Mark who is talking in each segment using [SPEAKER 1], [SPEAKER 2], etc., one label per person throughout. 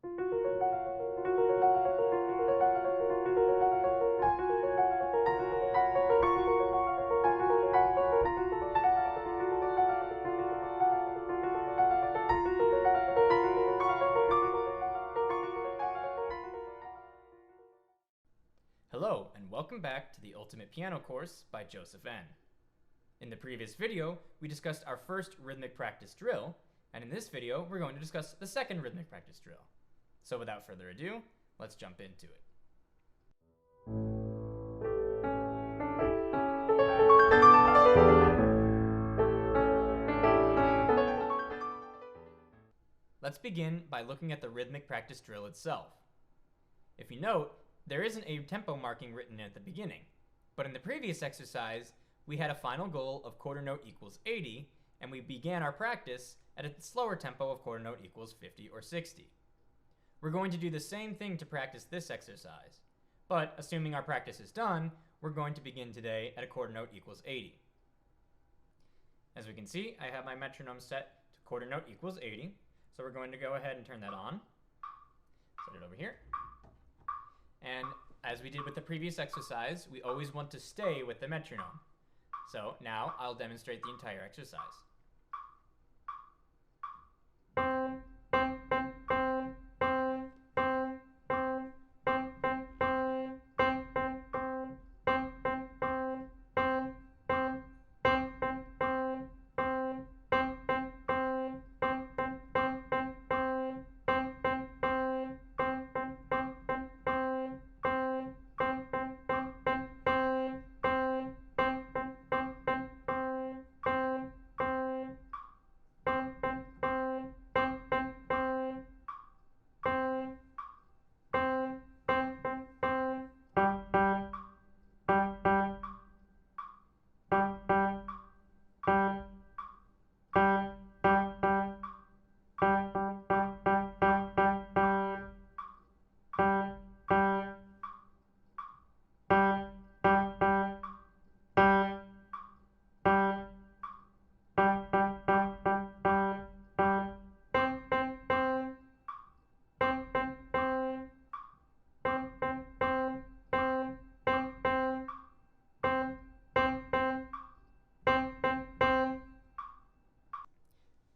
[SPEAKER 1] Hello, and welcome back to the Ultimate Piano course by Joseph N. In the previous video, we discussed our first rhythmic practice drill, and in this video, we're going to discuss the second rhythmic practice drill. So without further ado, let's jump into it. Let's begin by looking at the rhythmic practice drill itself. If you note, there isn't a tempo marking written at the beginning, but in the previous exercise, we had a final goal of quarter note equals 80, and we began our practice at a slower tempo of quarter note equals 50 or 60. We're going to do the same thing to practice this exercise, but assuming our practice is done, we're going to begin today at a quarter note equals 80. As we can see, I have my metronome set to quarter note equals 80, so we're going to go ahead and turn that on. Set it over here. And as we did with the previous exercise, we always want to stay with the metronome. So now I'll demonstrate the entire exercise.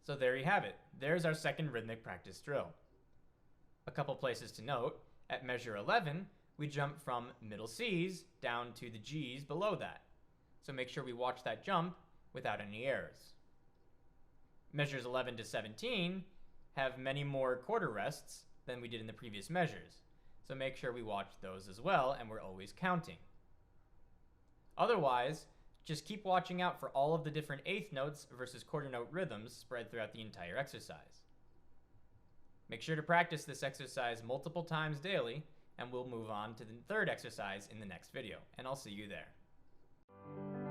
[SPEAKER 1] So there you have it. There's our second rhythmic practice drill. A couple places to note, at measure 11, we jump from middle C's down to the G's below that. So make sure we watch that jump without any errors. Measures 11 to 17 have many more quarter rests than we did in the previous measures. So make sure we watch those as well, and we're always counting. Otherwise, just keep watching out for all of the different eighth notes versus quarter note rhythms spread throughout the entire exercise. Make sure to practice this exercise multiple times daily, and we'll move on to the third exercise in the next video, and I'll see you there.